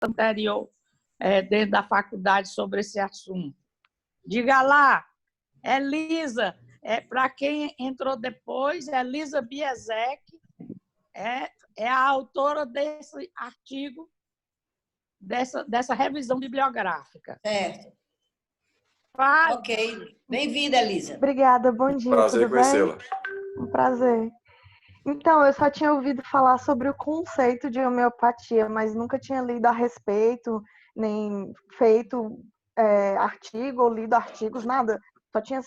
anterior dentro da faculdade sobre esse assunto. Diga lá, Elisa, para quem entrou depois, Elisa Biesek é a autora desse artigo, dessa revisão bibliográfica. Certo. Fala. Ok. Bem-vinda, Elisa. Obrigada, bom dia, Prazer tudo bem? conhecê-la. Um prazer. Então, eu só tinha ouvido falar sobre o conceito de homeopatia, mas nunca tinha lido a respeito, nem feito artigo ou lido artigos, nada. Só tinha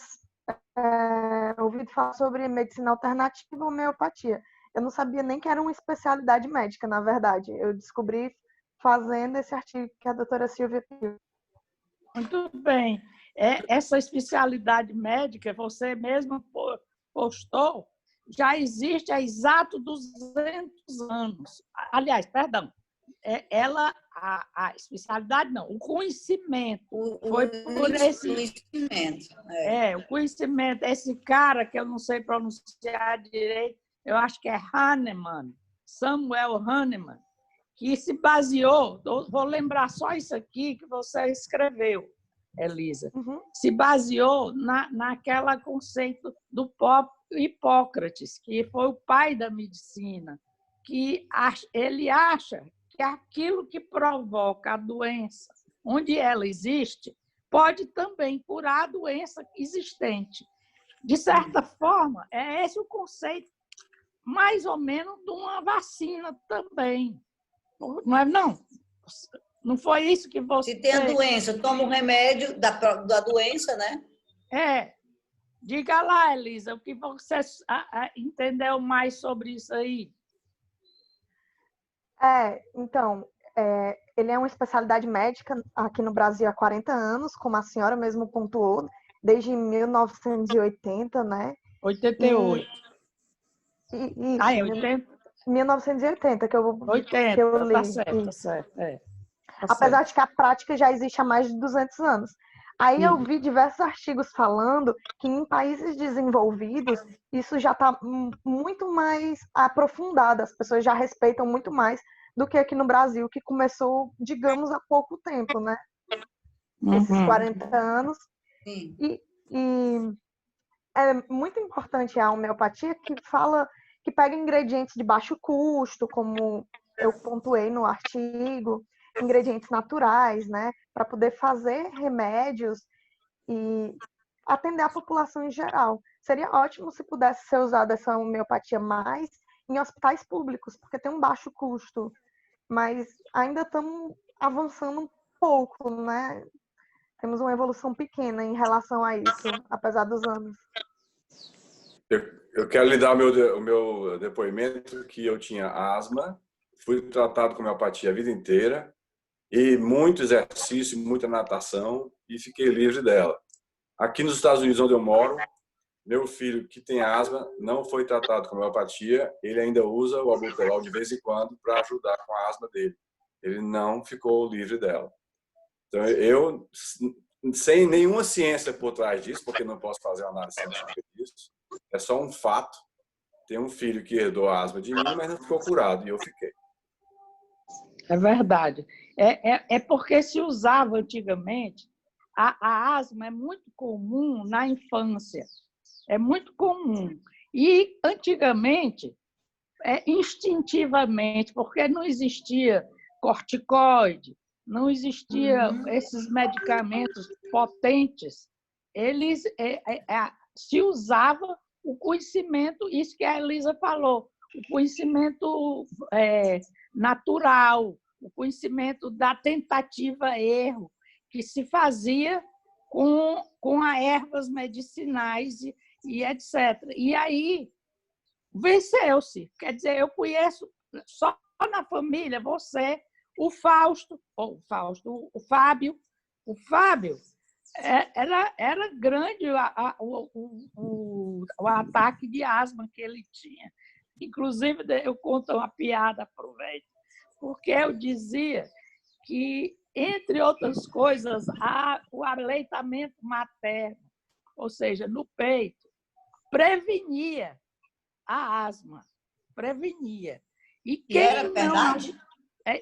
ouvido falar sobre medicina alternativa e homeopatia. Eu não sabia nem que era uma especialidade médica, na verdade. Eu descobri fazendo esse artigo que a doutora Silvia pediu. Muito bem. Essa especialidade médica, você mesmo postou, já existe há exato 200 anos. Aliás, perdão, a especialidade não, o conhecimento. Foi por esse conhecimento. o conhecimento. Esse cara, que eu não sei pronunciar direito, eu acho que é Hahnemann, Samuel Hahnemann, que se baseou, vou lembrar só isso aqui que você escreveu, Elisa, se baseou naquela conceito do Hipócrates, que foi o pai da medicina, que ele acha que aquilo que provoca a doença, onde ela existe, pode também curar a doença existente. De certa forma, é esse o conceito, mais ou menos, de uma vacina também. Não é, não? Não foi isso que você... Se tem a doença, toma o remédio da doença, né? Diga lá, Elisa, o que você entendeu mais sobre isso aí? Então, ele é uma especialidade médica aqui no Brasil há 40 anos, como a senhora mesmo pontuou, desde 1980, né? 88. Isso, 80? 1980 que eu 80, que eu li. tá certo, tá certo. Apesar de que a prática já existe há mais de 200 anos. Aí eu vi diversos artigos falando que em países desenvolvidos isso já está muito mais aprofundado, as pessoas já respeitam muito mais do que aqui no Brasil, que começou, digamos, há pouco tempo, né? Esses 40 anos. Sim. E é muito importante a homeopatia, que pega ingredientes de baixo custo, como eu pontuei no artigo, ingredientes naturais, né, para poder fazer remédios e atender a população em geral. Seria ótimo se pudesse ser usada essa homeopatia mais em hospitais públicos, porque tem um baixo custo, mas ainda estamos avançando um pouco, né? Temos uma evolução pequena em relação a isso, apesar dos anos. Eu quero lhe dar o meu depoimento, que eu tinha asma, fui tratado com homeopatia a vida inteira, e muito exercício, muita natação, e fiquei livre dela. Aqui nos Estados Unidos, onde eu moro, meu filho, que tem asma, não foi tratado com homeopatia, ele ainda usa o albuterol de vez em quando para ajudar com a asma dele. Ele não ficou livre dela. Então, eu, sem nenhuma ciência por trás disso, porque não posso fazer uma análise científica disso, é só um fato. Tem um filho que herdou a asma de mim, mas não ficou curado, e eu fiquei. É verdade. É porque se usava antigamente, a asma é muito comum na infância. É muito comum. E, antigamente, instintivamente, porque não existia corticoide, não existia esses medicamentos potentes, eles se usava o conhecimento, isso que a Elisa falou, o conhecimento natural, o conhecimento da tentativa-erro, que se fazia com as ervas medicinais e etc. E aí venceu-se. Quer dizer, eu conheço só na família você, o Fausto, o Fábio. O Fábio era grande o ataque de asma que ele tinha. Inclusive, eu conto uma piada, aproveito, porque eu dizia que, entre outras coisas, o aleitamento materno, ou seja, no peito, prevenia a asma, prevenia. E era verdade?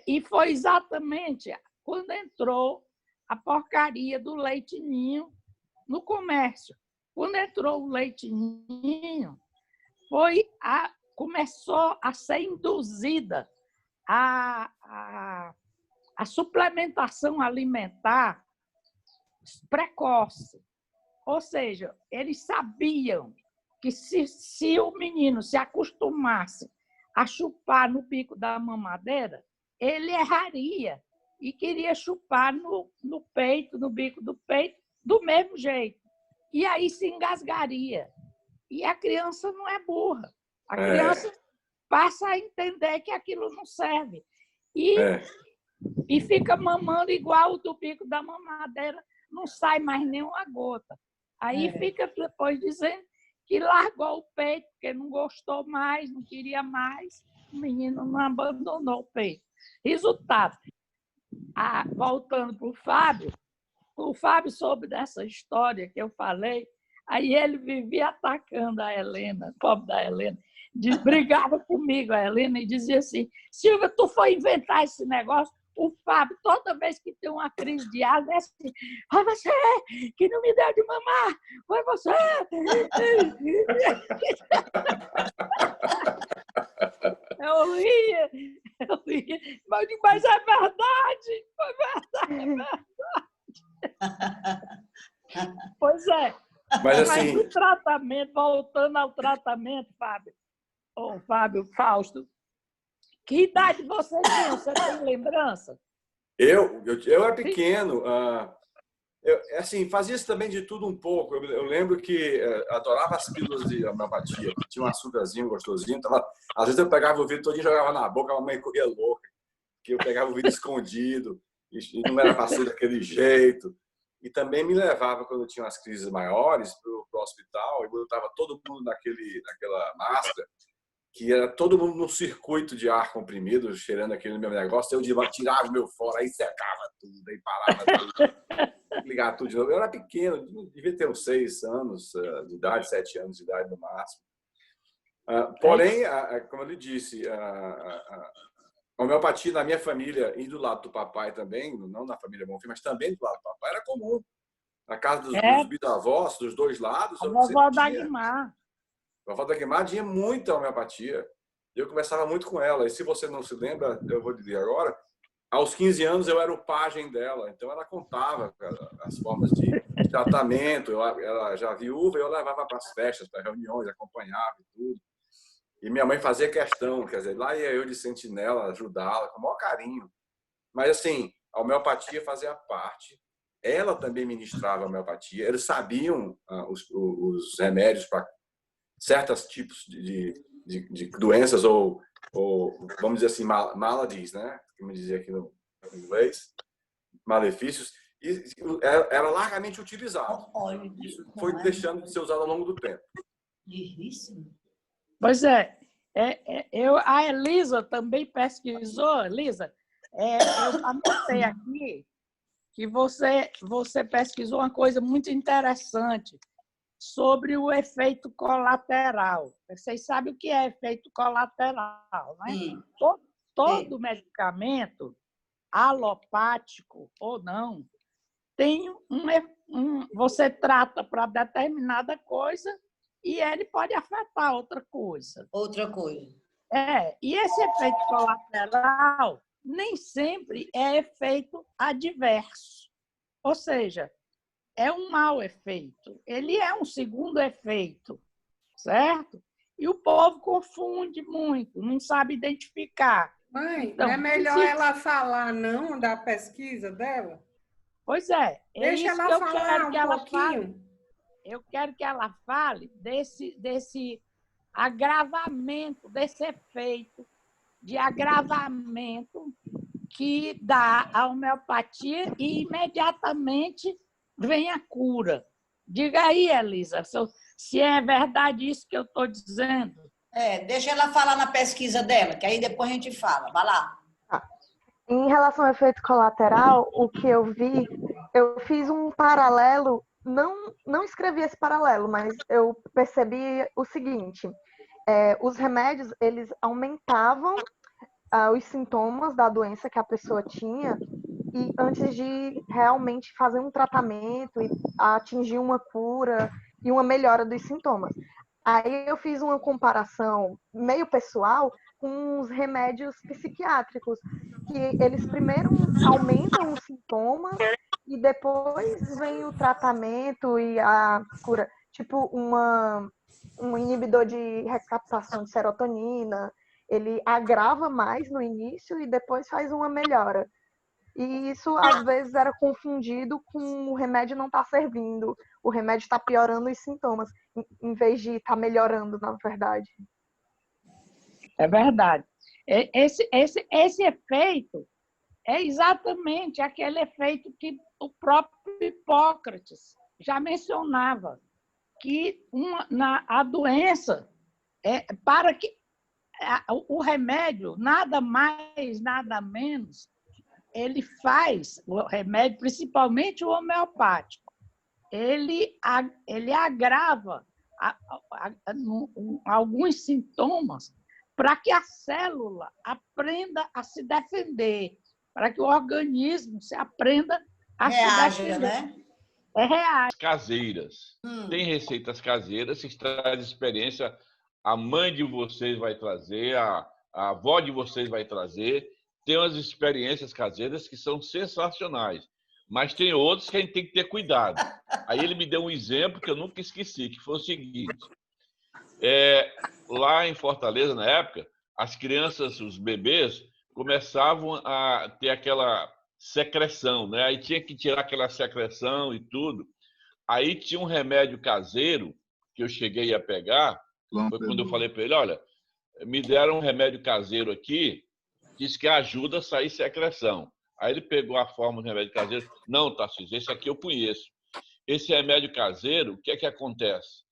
E foi exatamente quando entrou a porcaria do leite ninho no comércio. Quando entrou o leite ninho, começou a ser induzida a suplementação alimentar precoce. Ou seja, eles sabiam que se o menino se acostumasse a chupar no bico da mamadeira, ele erraria e queria chupar no peito, no bico do peito, do mesmo jeito. E aí se engasgaria. E a criança não é burra. A criança passa a entender que aquilo não serve. E fica mamando igual o do bico da mamadeira, não sai mais nenhuma gota. Aí fica depois dizendo que largou o peito, porque não gostou mais, não queria mais. O menino não abandonou o peito. Resultado, voltando para o Fábio soube dessa história que eu falei, aí ele vivia atacando a Helena, pobre da Helena, brigava comigo, a Helena, e dizia assim: Silvia, tu foi inventar esse negócio? O Fábio, toda vez que tem uma crise de asma, é assim: foi você que não me deu de mamar, foi você. Eu ria, mas é verdade, foi verdade. Pois é. Mas assim, o tratamento, voltando ao tratamento, Fábio Fausto, que idade você tinha? Você tem lembrança? Eu era pequeno. Assim, fazia isso também de tudo um pouco. Eu lembro que adorava as pílulas de homeopatia. Tinha um açúcarzinho gostosinho. Às vezes eu pegava o vidro todo e jogava na boca, a mamãe corria louca, que eu pegava o vidro escondido e não era para ser daquele jeito. E também me levava, quando tinha umas crises maiores, para o hospital, e botava todo mundo naquela máscara, que era todo mundo num circuito de ar comprimido, cheirando aquele meu negócio. Eu tirava o meu fora, aí secava tudo, aí parava tudo, ligava tudo de novo. Eu era pequeno, devia ter uns 6 anos de idade, 7 anos de idade no máximo. Porém, como eu lhe disse, a homeopatia na minha família e do lado do papai também, não na família Bonfim, mas também do lado do papai, era comum. Na casa dos bisavós, dos dois lados. A vovó Dagmar. A vovó Dagmar tinha muita homeopatia. Eu conversava muito com ela. E se você não se lembra, eu vou dizer agora, aos 15 anos eu era o pajem dela. Então ela contava as formas de tratamento. Ela já viúva, eu levava para as festas, para reuniões, acompanhava e tudo. E minha mãe fazia questão, quer dizer, lá ia eu de sentinela ajudá-la com o maior carinho. Mas assim, a homeopatia fazia parte. Ela também ministrava a homeopatia. Eles sabiam os remédios para certos tipos de doenças ou, vamos dizer assim, maladies, né? Como dizia aqui no inglês, malefícios. E era largamente utilizado. Isso foi deixando de ser usado ao longo do tempo. Pois a Elisa também pesquisou, Elisa, eu anotei aqui que você pesquisou uma coisa muito interessante sobre o efeito colateral. Vocês sabem o que é efeito colateral, né? Todo medicamento, alopático ou não, tem você trata para determinada coisa e ele pode afetar outra coisa. E esse efeito colateral nem sempre é efeito adverso. Ou seja, é um mau efeito. Ele é um segundo efeito, certo? E o povo confunde muito, não sabe identificar. Mãe, então, não é melhor ela falar, não, da pesquisa dela? Pois é. Deixa isso ela que eu falar quero que ela pouquinho. fale. Eu quero que ela fale desse agravamento, desse efeito de agravamento que dá a homeopatia e imediatamente vem a cura. Diga aí, Elisa, se é verdade isso que eu estou dizendo. Deixa ela falar na pesquisa dela, que aí depois a gente fala. Vai lá. Em relação ao efeito colateral, o que eu vi, eu fiz um paralelo, não escrevi esse paralelo, mas eu percebi o seguinte: os remédios, eles aumentavam os sintomas da doença que a pessoa tinha e antes de realmente fazer um tratamento e atingir uma cura e uma melhora dos sintomas. Aí eu fiz uma comparação meio pessoal com os remédios psiquiátricos, que eles primeiro aumentam os sintomas e depois vem o tratamento e a cura, tipo um inibidor de recaptação de serotonina, ele agrava mais no início e depois faz uma melhora. E isso, às vezes, era confundido com o remédio não estar servindo, o remédio está piorando os sintomas, em vez de estar melhorando, na verdade. É verdade. Esse efeito é exatamente aquele efeito que o próprio Hipócrates já mencionava, que a doença, para que o remédio, nada mais, nada menos, ele faz, o remédio, principalmente o homeopático, ele agrava alguns sintomas para que a célula aprenda a se defender, para que o organismo aprenda a se defender. Né? Reage. Caseiras. Tem receitas caseiras, se traz experiência, a mãe de vocês vai trazer, a avó de vocês vai trazer. Tem umas experiências caseiras que são sensacionais, mas tem outros que a gente tem que ter cuidado. Aí ele me deu um exemplo que eu nunca esqueci, que foi o seguinte. Lá em Fortaleza, na época, as crianças, os bebês, começavam a ter aquela secreção, né? Aí tinha que tirar aquela secreção e tudo. Aí tinha um remédio caseiro que eu cheguei a pegar, foi quando eu falei para ele, olha, me deram um remédio caseiro aqui, diz que ajuda a sair secreção. Aí ele pegou a forma do remédio caseiro, não, Tarcísio, esse aqui eu conheço. Esse remédio caseiro, o que é que acontece?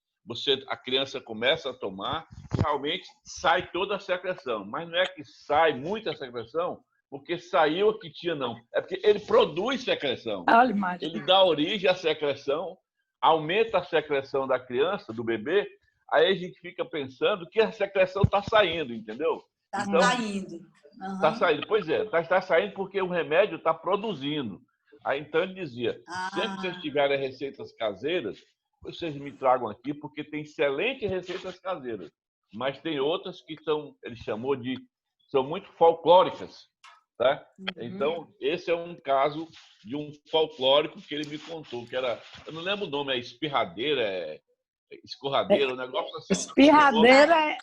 A criança começa a tomar, realmente sai toda a secreção, mas não é que sai muita secreção, porque saiu a que tinha, não. É porque ele produz secreção. Ele dá origem à secreção, aumenta a secreção da criança, do bebê, aí a gente fica pensando que a secreção está saindo, entendeu? Está saindo. Está saindo, pois é, está saindo porque o remédio está produzindo. Aí então ele dizia, sempre que vocês tiverem receitas caseiras, vocês me tragam aqui, porque tem excelentes receitas caseiras, mas tem outras que ele chamou de, são muito folclóricas, tá? Então, esse é um caso de um folclórico que ele me contou, que era, eu não lembro o nome, é espirradeira, escorradeira, um negócio assim. Espirradeira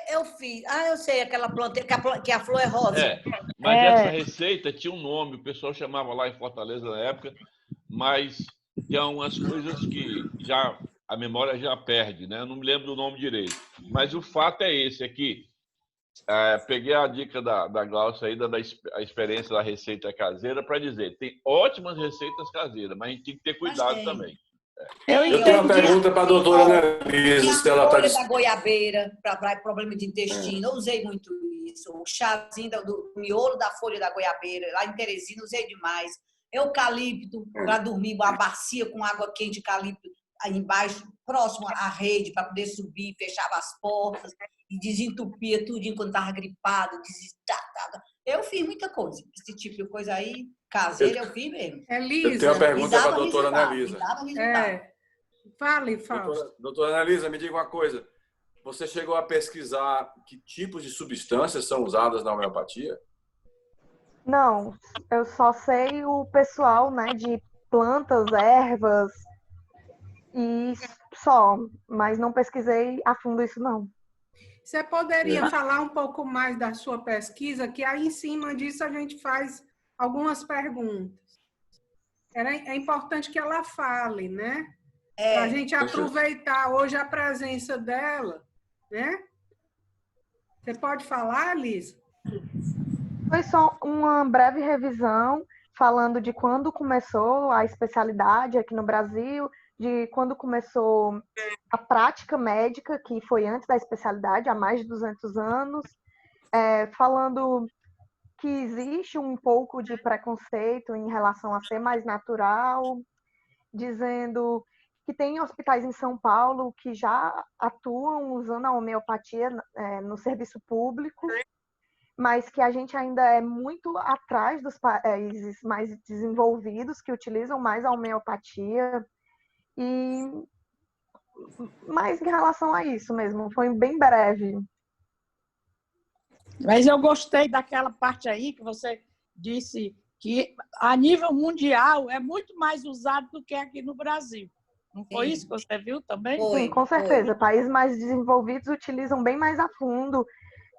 eu fiz. Eu sei, aquela planta, que a flor é rosa. Mas essa receita tinha um nome, o pessoal chamava lá em Fortaleza na época, mas tem umas coisas que a memória já perde, né? Eu não me lembro do nome direito. Mas o fato é esse, é que peguei a dica da Glaucia aí, a experiência da receita caseira, para dizer, tem ótimas receitas caseiras, mas a gente tem que ter cuidado também. Eu tenho uma pergunta para a doutora Annelise. Se ela folha da goiabeira, para problema de intestino, eu usei muito isso. O chazinho do miolo da folha da goiabeira, lá em Teresina, usei demais. Eucalipto, para dormir, uma bacia com água quente de eucalipto aí embaixo, próximo à rede, para poder subir, fechava as portas e desentupia tudinho quando estava gripado. Eu fiz muita coisa. Esse tipo de coisa aí, caseira, eu fiz mesmo. Elisa, eu tenho uma pergunta para a doutora Annelise. Fale, Fausto. Doutora Annelise, me diga uma coisa. Você chegou a pesquisar que tipos de substâncias são usadas na homeopatia? Não, eu só sei o pessoal, né, de plantas, ervas e só, mas não pesquisei a fundo isso, não. Você poderia falar um pouco mais da sua pesquisa, que aí em cima disso a gente faz algumas perguntas. É importante que ela fale, né? Para a gente aproveitar hoje a presença dela, né? Você pode falar, Lisa? Foi só uma breve revisão falando de quando começou a especialidade aqui no Brasil, de quando começou a prática médica, que foi antes da especialidade, há mais de 200 anos, falando que existe um pouco de preconceito em relação a ser mais natural, dizendo que tem hospitais em São Paulo que já atuam usando a homeopatia no serviço público, mas que a gente ainda é muito atrás dos países mais desenvolvidos, que utilizam mais a homeopatia. E mais em relação a isso mesmo, foi bem breve. Mas eu gostei daquela parte aí que você disse que a nível mundial é muito mais usado do que aqui no Brasil. Não foi isso que você viu também? Sim, com certeza. Países mais desenvolvidos utilizam bem mais a fundo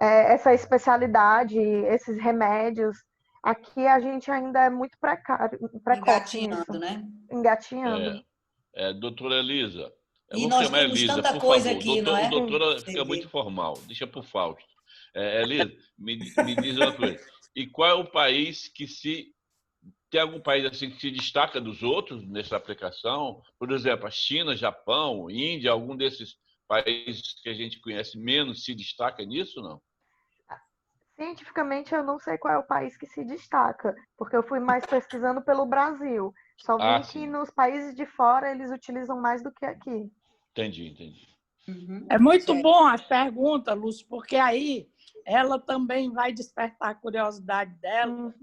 essa especialidade, esses remédios. Aqui a gente ainda é muito precoce nisso. Né? Engatinhando. Doutora Elisa, e nós chamar temos Elisa, tanta por coisa favor. aqui, não é? O doutora fica muito formal, deixa por Fausto. Elisa, me diz uma coisa. E qual é o país que tem algum país assim que se destaca dos outros nessa aplicação? Por exemplo, a China, Japão, Índia, algum desses países que a gente conhece menos se destaca nisso, não? Cientificamente, eu não sei qual é o país que se destaca, porque eu fui mais pesquisando pelo Brasil. Só vi que nos países de fora eles utilizam mais do que aqui. Entendi. É muito bom a pergunta, Lúcio, porque aí ela também vai despertar a curiosidade dela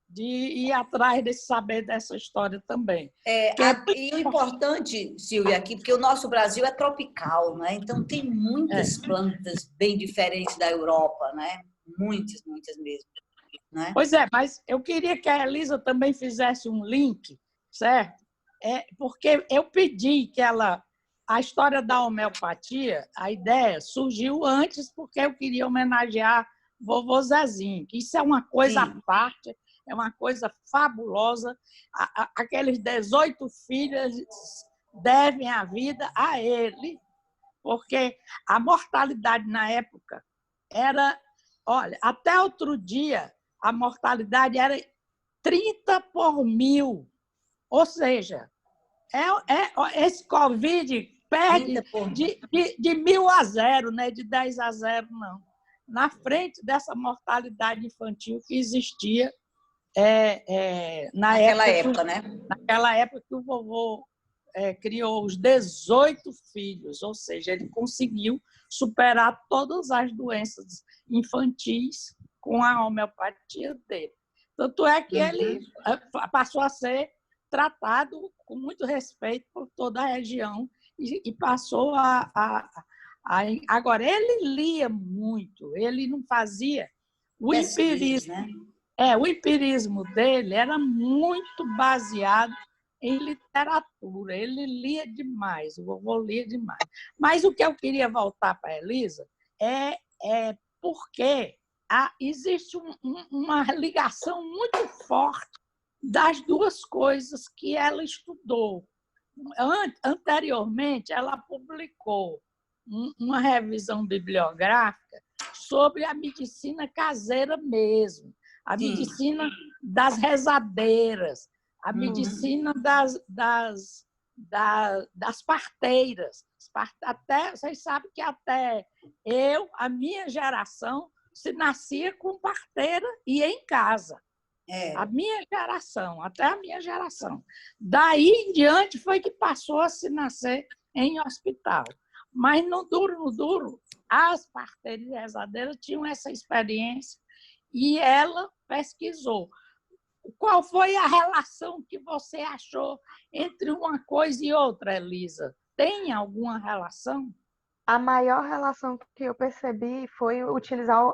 de ir atrás de saber dessa história também. E o importante, Silvia, aqui, porque o nosso Brasil é tropical, né? Então tem muitas plantas bem diferentes da Europa, né? Muitas mesmo. Né? Pois é, mas eu queria que a Elisa também fizesse um link, certo? Porque eu pedi que ela... A história da homeopatia, a ideia surgiu antes porque eu queria homenagear vovô Zezinho, que isso é uma coisa à parte, é uma coisa fabulosa. Aqueles 18 filhos devem a vida a ele, porque a mortalidade na época era... Olha, até outro dia, a mortalidade era 30 por 1000. Ou seja, esse Covid perde de 1000 a 0, né? De 10 a 0, não. Na frente dessa mortalidade infantil que existia naquela época que o vovô criou os 18 filhos, ou seja, ele conseguiu superar todas as doenças infantis com a homeopatia dele. Tanto é que ele passou a ser tratado com muito respeito por toda a região e passou Agora, ele lia muito, ele não fazia o empirismo. Né? O empirismo dele era muito baseado em literatura. Ele lia demais, o vovô lia demais. Mas o que eu queria voltar para a Elisa é porque existe uma ligação muito forte das duas coisas que ela estudou. Anteriormente, ela publicou uma revisão bibliográfica sobre a medicina caseira mesmo, a medicina das rezadeiras, a medicina das parteiras. Vocês sabem que até a minha geração, se nascia com parteira e em casa. A minha geração, até a minha geração. Daí em diante foi que passou a se nascer em hospital. Mas no duro, as parteiras e rezadeiras tinham essa experiência e ela pesquisou. Qual foi a relação que você achou entre uma coisa e outra, Elisa? Tem alguma relação? A maior relação que eu percebi foi utilizar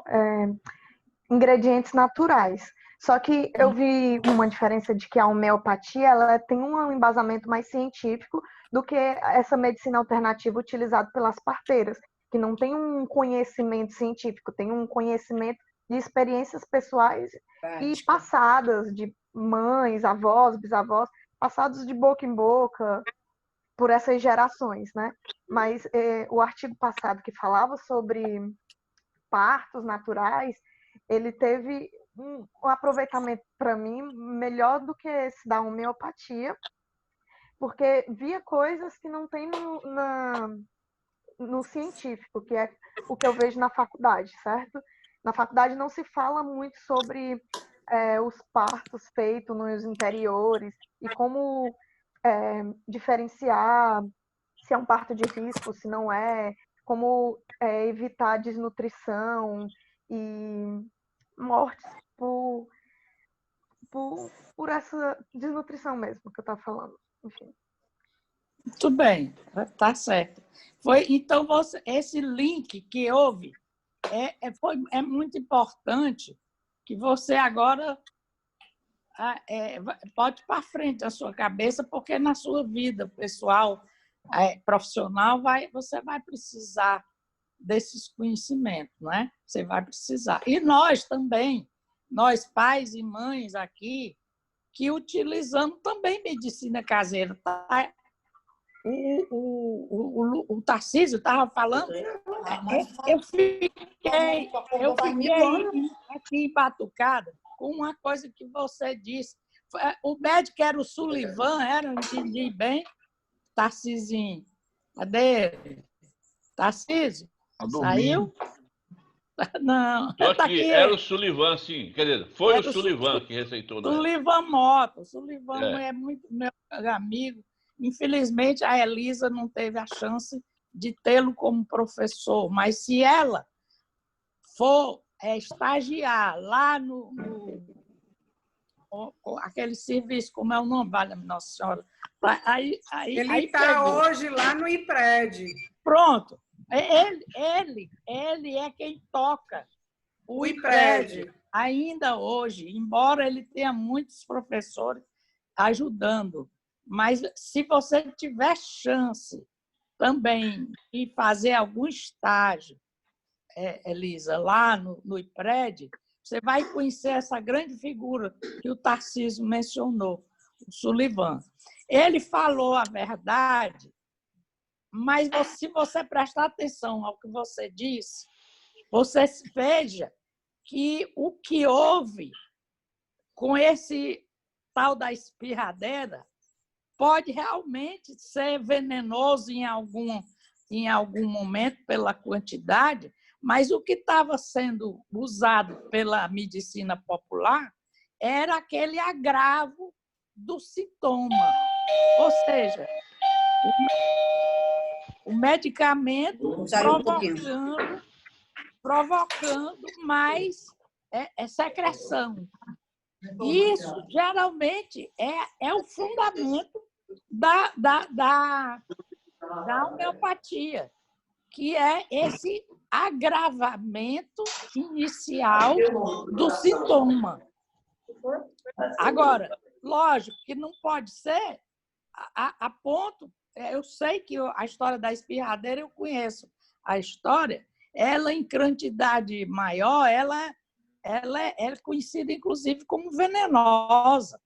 ingredientes naturais. Só que eu vi uma diferença de que a homeopatia ela tem um embasamento mais científico do que essa medicina alternativa utilizada pelas parteiras, que não tem um conhecimento científico, tem um conhecimento de experiências pessoais e passadas de mães, avós, bisavós, passados de boca em boca por essas gerações, né? Mas o artigo passado que falava sobre partos naturais, ele teve um aproveitamento, para mim, melhor do que esse da homeopatia, porque via coisas que não tem no científico, que é o que eu vejo na faculdade, certo? Na faculdade não se fala muito sobre os partos feitos nos interiores e como diferenciar se é um parto de risco, se não é, como evitar desnutrição e mortes por essa desnutrição mesmo que eu estava falando. Enfim. Muito bem, tá certo. Então, esse link que houve é muito importante, que você agora pode ir para frente a sua cabeça, porque na sua vida pessoal, profissional, você vai precisar desses conhecimentos, não é? Você vai precisar. E nós também, nós pais e mães aqui, que utilizamos também medicina caseira. Tá? O Tarcísio estava falando, eu fiquei aqui embatucada com uma coisa que você disse. O médico era o Sullivan, eu entendi bem? Tarcisinho, cadê ele? Tarcísio? Saiu? Não. Estou aqui, era o Sullivan, sim. Quer dizer, foi o Sullivan que receitou. Sullivan Mota. O Sullivan é muito meu amigo. Infelizmente, a Elisa não teve a chance de tê-lo como professor, mas se ela for estagiar lá no aquele serviço, como é o nome, vale Nossa Senhora? Ele está hoje lá no IPRED. Pronto. Ele é quem toca o IPRED ainda hoje, embora ele tenha muitos professores ajudando. Mas se você tiver chance também de fazer algum estágio, Elisa, lá no IPRED, você vai conhecer essa grande figura que o Tarcísio mencionou, o Sullivan. Ele falou a verdade, mas se você prestar atenção ao que você disse, você veja que o que houve com esse tal da espirradeira pode realmente ser venenoso em algum momento pela quantidade, mas o que estava sendo usado pela medicina popular era aquele agravo do sintoma. Ou seja, o medicamento provocando mais secreção. Isso, geralmente, é o fundamento da homeopatia, que é esse agravamento inicial do sintoma. Agora, lógico que não pode ser a ponto... Eu sei que a história da espirradeira, eu conheço a história, ela em quantidade maior, ela é conhecida, inclusive, como venenosa.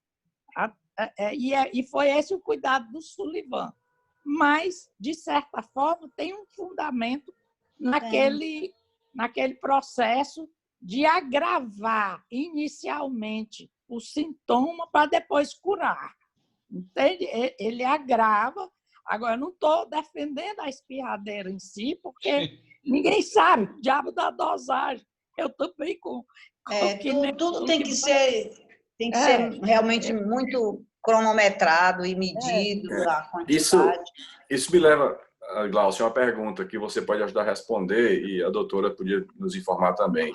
E foi esse o cuidado do Sullivan. Mas, de certa forma, tem um fundamento naquele processo de agravar inicialmente o sintoma para depois curar. Entende? Ele agrava. Agora, eu não estou defendendo a espirradeira em si, porque ninguém sabe o diabo da dosagem. Eu também tudo tem que ser realmente muito cronometrado e medido a quantidade. Isso me leva, Glaucio, a uma pergunta que você pode ajudar a responder e a doutora podia nos informar também.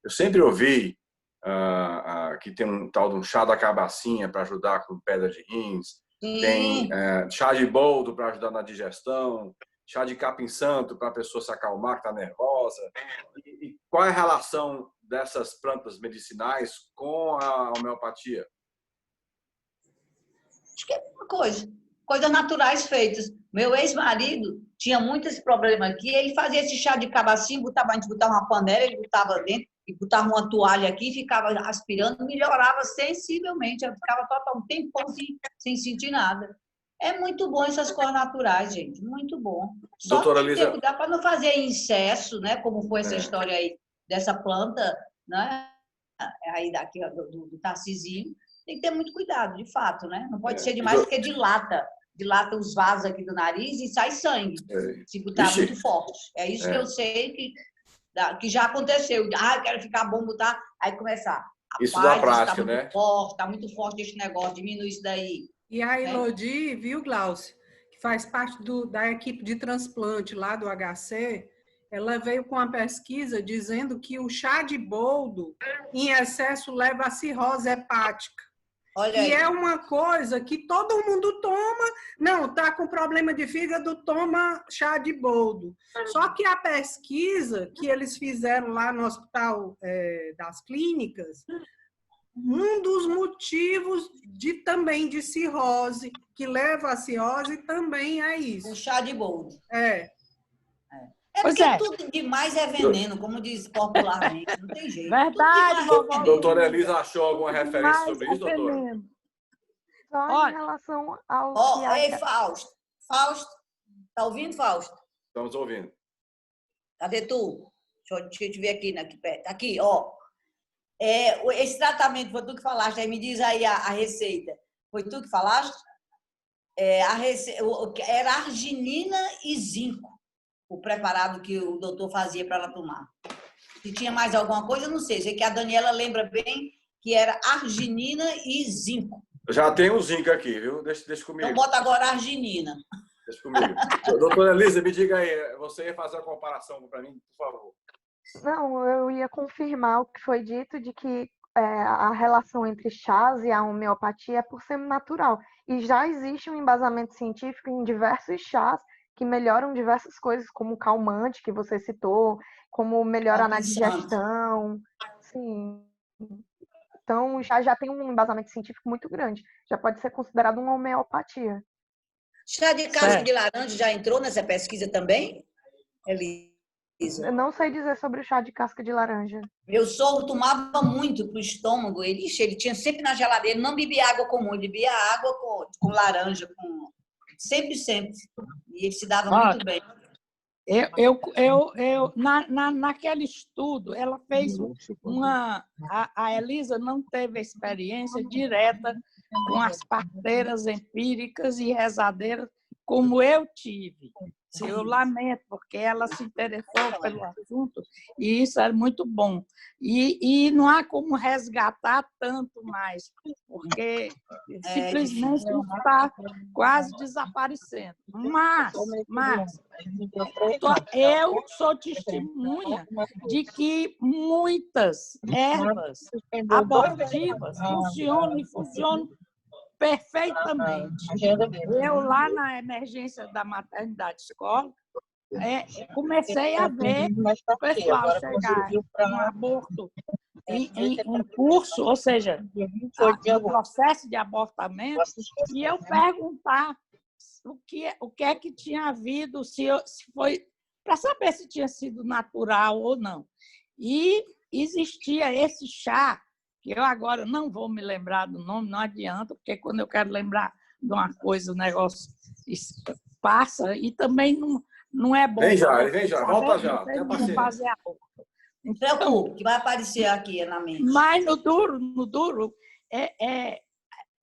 Eu sempre ouvi que tem um tal de um chá da cabacinha para ajudar com pedra de rins, tem chá de boldo para ajudar na digestão, chá de capim-santo para a pessoa se acalmar, que está nervosa. E qual é a relação dessas plantas medicinais com a homeopatia? Acho que é uma coisas naturais feitas. Meu ex-marido tinha muito esse problema aqui, ele fazia esse chá de cabacinho, a gente botava uma panela, ele botava dentro, e botava uma toalha aqui, ficava aspirando, melhorava sensivelmente, eu ficava um tempão sem sentir nada. É muito bom essas coisas naturais, gente, muito bom. Só doutora tem que Lisa, ter cuidado para não fazer incesso, né? Como foi essa história aí dessa planta, né? Aí daqui do Tarcisinho. Tem que ter muito cuidado, de fato, né? Não pode ser demais, porque dilata os vasos aqui do nariz e sai sangue, se botar muito forte. É isso que eu sei que já aconteceu. Quero ficar bom, botar, aí começar. Isso da prática, né? Está muito forte esse negócio, diminui isso daí. E a Elodie, viu, Glaucio, que faz parte da equipe de transplante lá do HC, ela veio com uma pesquisa dizendo que o chá de boldo em excesso leva a cirrose hepática. Olha E aí. é uma coisa que todo mundo toma. Não, tá com problema de fígado, toma chá de boldo. Só que a pesquisa que eles fizeram lá no Hospital das Clínicas, um dos motivos também de cirrose, que leva a cirrose, também é isso. O chá de boldo. É. Pois Porque é. tudo demais é veneno, como diz popularmente. Não tem jeito. Verdade, Tudo demais é vovó. veneno. Doutora Elisa achou alguma referência Mas sobre é isso, doutora? veneno. Só Olha. em relação ao Ó, que ei, Fausto. Fausto, tá ouvindo, Fausto? Estamos ouvindo. Cadê tu? Deixa eu te ver aqui perto. Aqui, ó. Esse tratamento, foi tu que falaste. Aí me diz aí a receita. Foi tu que falaste? Era arginina e zinco, o preparado que o doutor fazia para ela tomar. Se tinha mais alguma coisa, eu não sei. Sei que a Daniela lembra bem que era arginina e zinco. Já tem um zinco aqui, viu? Deixa comigo. Então bota agora a arginina. Deixa comigo. Doutora Elisa, me diga aí, você ia fazer a comparação para mim, por favor. Não, eu ia confirmar o que foi dito de que a relação entre chás e a homeopatia é por ser natural. E já existe um embasamento científico em diversos chás que melhoram diversas coisas, como o calmante, que você citou, como melhora na digestão. Sim. Então, o chá já tem um embasamento científico muito grande. Já pode ser considerado uma homeopatia. Chá de casca de laranja já entrou nessa pesquisa também, Elisa? Eu não sei dizer sobre o chá de casca de laranja. Meu sogro tomava muito para o estômago. Ele tinha sempre na geladeira, não bebia água comum, ele bebia água com laranja, sempre. E ele se dava muito bem. Naquele estudo, ela fez a Elisa não teve experiência direta com as parteiras empíricas e rezadeiras como eu tive. Sim. Eu lamento, porque ela se interessou pelo assunto e isso é muito bom. E não há como resgatar tanto mais, porque simplesmente está quase desaparecendo. Mas eu sou testemunha de que muitas ervas abortivas funcionam perfeitamente. Eu, lá na emergência da maternidade escola, comecei a ver o pessoal chegar com aborto em curso, ou seja, no processo de abortamento, e eu perguntar o que é que tinha havido, se foi, para saber se tinha sido natural ou não. E existia esse chá, que eu agora não vou me lembrar do nome, não adianta, porque quando eu quero lembrar de uma coisa, o negócio passa, e também não é bom. Vem já, volta já. Fazer a outra. Então, que vai aparecer aqui na mente. Mas no duro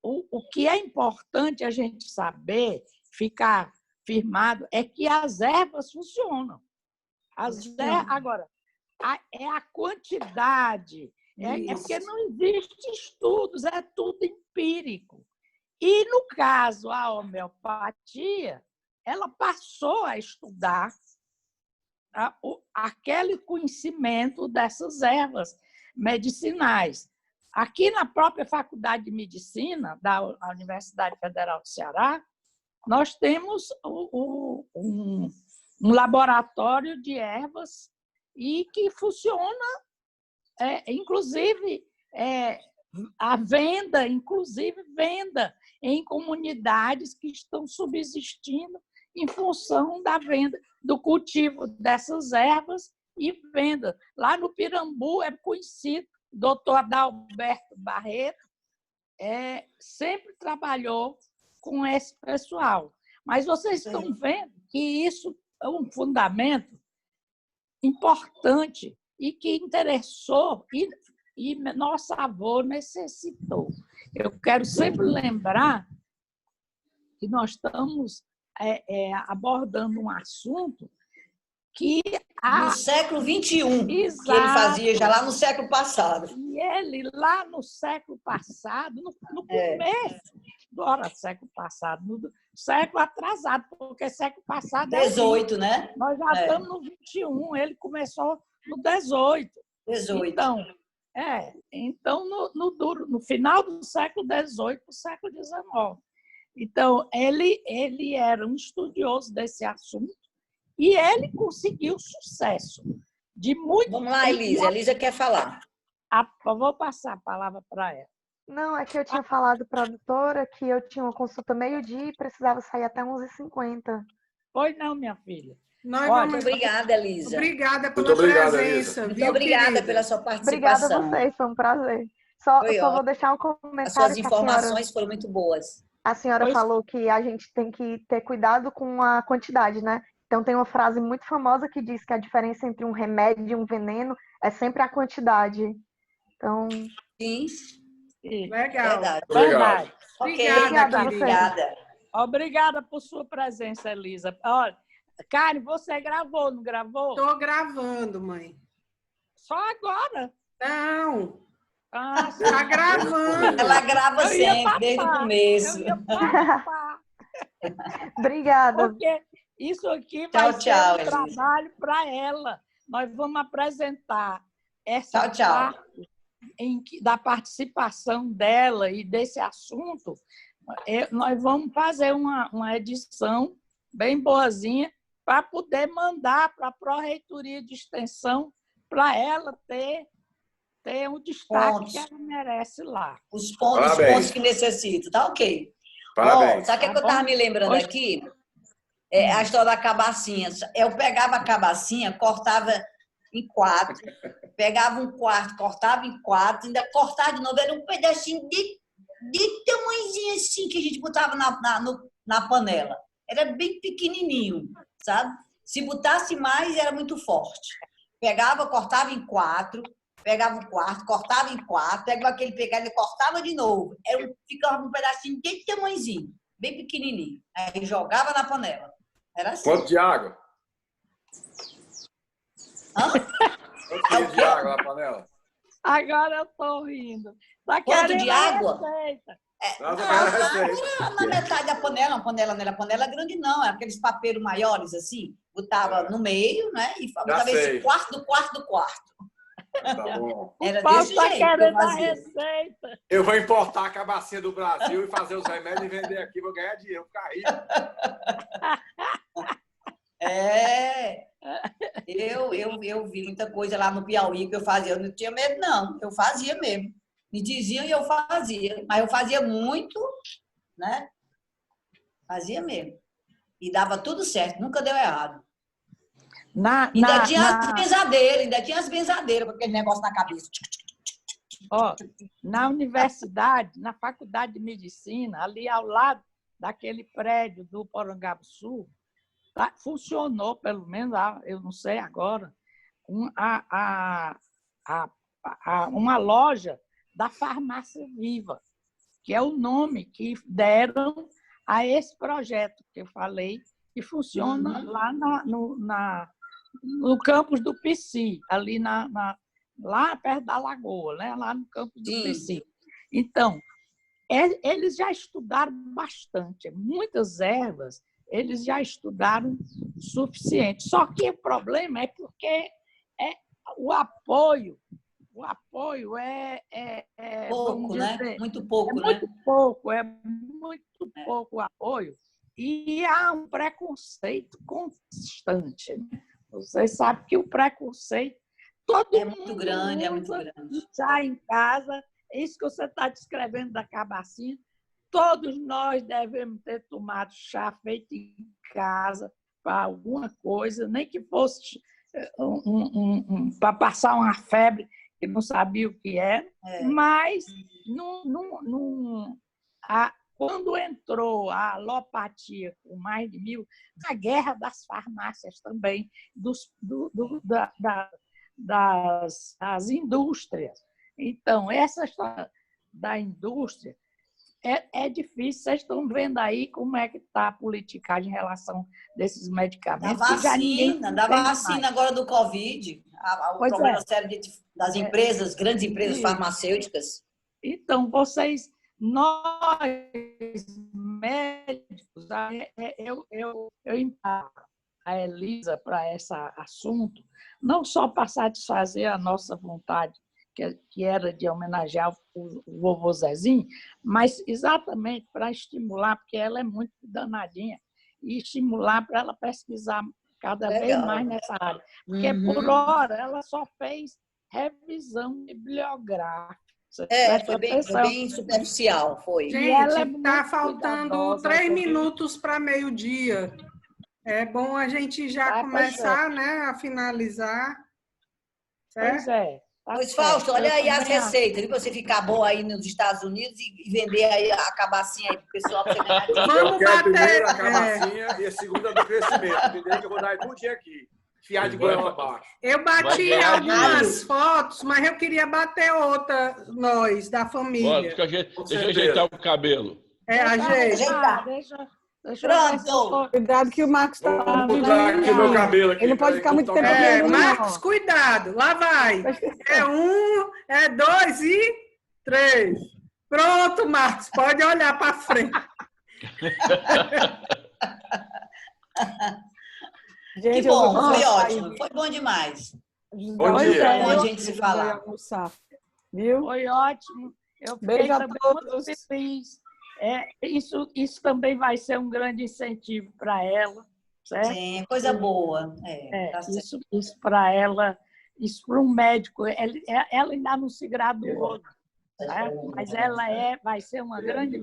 o que é importante a gente saber, ficar firmado, é que as ervas funcionam. Agora, é a quantidade. É porque não existe estudos, é tudo empírico. E, no caso, a homeopatia, ela passou a estudar aquele conhecimento dessas ervas medicinais. Aqui na própria Faculdade de Medicina da Universidade Federal do Ceará, nós temos um laboratório de ervas e que funciona. Inclusive a venda em comunidades que estão subsistindo em função da venda, do cultivo dessas ervas e venda. Lá no Pirambu é conhecido, o doutor Adalberto Barreto sempre trabalhou com esse pessoal. Mas vocês estão vendo que isso é um fundamento importante e que interessou e nosso avô necessitou. Eu quero sempre lembrar que nós estamos abordando um assunto que... No século XXI, Exato. Que ele fazia já lá no século passado. E ele, lá no século passado, no começo agora, século passado, no século atrasado, porque século passado é 18, né? nós já estamos no 21, ele começou no 18. 18. Então no final do século XVIII, no século XIX. Então, ele era um estudioso desse assunto e ele conseguiu sucesso. Vamos lá, Elisa. Elisa quer falar. Vou passar a palavra para ela. Não, é que eu tinha falado para a doutora que eu tinha uma consulta meio-dia e precisava sair até 11h50. Pois não, minha filha. Muito obrigada, Elisa. Obrigada pela presença. Muito obrigada pela sua participação. Obrigada a vocês, foi um prazer. Só vou deixar um comentário. As suas informações foram muito boas. A senhora falou que a gente tem que ter cuidado com a quantidade, né? Então tem uma frase muito famosa que diz que a diferença entre um remédio e um veneno é sempre a quantidade. Então... Sim. Legal. Verdade. Obrigada. Obrigada por sua presença, Elisa. Olha, Karen, você gravou, não gravou? Estou gravando, mãe. Só agora? Não. Está gravando. Ela grava sempre, desde o começo. Obrigada. Porque isso aqui vai ser um trabalho para ela. Nós vamos apresentar essa parte da participação dela e desse assunto. Nós vamos fazer uma edição bem boazinha para poder mandar para a Pró-Reitoria de Extensão para ela ter um destaque que ela merece lá. Os pontos que necessita, tá ok. Parabéns. Sabe o que eu estava me lembrando aqui? A história da cabacinha. Eu pegava a cabacinha, cortava em 4, pegava um quarto, cortava em 4, ainda cortava de novo, era um pedacinho de tamanhozinho assim que a gente botava na panela. Era bem pequenininho, sabe? Se botasse mais, era muito forte. Pegava, cortava em 4, pegava um quarto, cortava em 4, pegava aquele pegado e cortava de novo. Ficava um pedacinho desse tamanhozinho, bem pequenininho. Aí jogava na panela. Era assim. Quanto de água? Quanto de água na panela? Agora eu estou rindo. Quanto de água? Na metade da panela, uma panela não era panela grande, não. Era aqueles papeiros maiores, assim. Botava no meio, né? E botava esse quarto do quarto do quarto. Tá bom. Era desse jeito que eu fazia. Receita. Eu vou importar a cabacinha do Brasil e fazer os remédios e vender aqui. Vou ganhar dinheiro, ficar rico. Eu vi muita coisa lá no Piauí que eu fazia. Eu não tinha medo, não. Eu fazia mesmo. Me diziam e eu fazia. Mas eu fazia muito, né? Fazia mesmo. E dava tudo certo. Nunca deu errado. Ainda tinha as benzadeiras, com aquele negócio na cabeça. Na universidade, na Faculdade de Medicina, ali ao lado daquele prédio do Porangabuçu, funcionou, pelo menos, eu não sei agora, uma loja da Farmácia Viva, que é o nome que deram a esse projeto que eu falei, que funciona lá no campus do PC, ali lá perto da Lagoa, né? Lá no campus do PC. Então, eles já estudaram bastante, muitas ervas, eles já estudaram o suficiente. Só que o problema é porque o apoio é pouco, né? Muito pouco, muito pouco o apoio. E há um preconceito constante. Vocês sabem que o preconceito é muito grande. Já em casa, isso que você está descrevendo da cabacinha, todos nós devemos ter tomado chá feito em casa para alguma coisa, nem que fosse para passar uma febre que não sabia o que era, mas quando entrou a alopatia com mais de 1.000, a guerra das farmácias também, das indústrias. Então, essa história da indústria é difícil. Vocês estão vendo aí como é que está a politicagem em relação desses medicamentos. Da vacina agora do Covid, o problema sério das empresas, grandes empresas farmacêuticas. Então, vocês nós, médicos, eu imparo a Elisa para esse assunto, não só para satisfazer a nossa vontade, que era de homenagear o vovô Zezinho, mas exatamente para estimular, porque ela é muito danadinha, e estimular para ela pesquisar cada vez mais nessa área. Porque, por hora, ela só fez revisão bibliográfica. Foi bem superficial, foi. Gente, está faltando 3 minutos para meio-dia. É bom a gente já começar, né, a finalizar. Certo? Pois é. Pois, Fausto, olha aí as receitas, viu? Você ficar boa aí nos Estados Unidos e vender aí a cabacinha aí pro pessoal para você ganhar dinheiro. Eu quero a primeira cabacinha e a segunda do crescimento. Entendeu? Que eu vou dar tudo aqui. Fiar de goela abaixo. Eu bati algumas fotos, mas eu queria bater outra, nós, da família. Deixa eu ajeitar o cabelo. Pronto. Cuidado que o Marcos está... Vou botar aqui o meu cabelo. Aqui, ele não pode ficar muito tempo. Marcos, cuidado. Lá vai. É 1, é 2 e 3. Pronto, Marcos. Pode olhar para frente. Gente, que bom, foi ótimo. Foi bom demais. Bom dia. Bom a gente se falar. Viu? Foi ótimo. Eu fiquei também muito feliz. Isso também vai ser um grande incentivo para ela, certo? Sim, coisa boa. Isso para ela, isso para um médico. Ela ainda não se graduou, certo? Mas ela vai ser uma grande.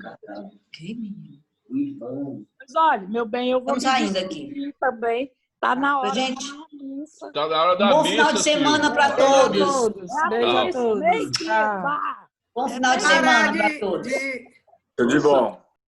Mas olha, meu bem, eu vou saindo aqui também. Está na hora, gente. Está na hora da bom missa. Final de semana para todos. Beijo a todos. Bom final de semana para todos. Tudo de bom.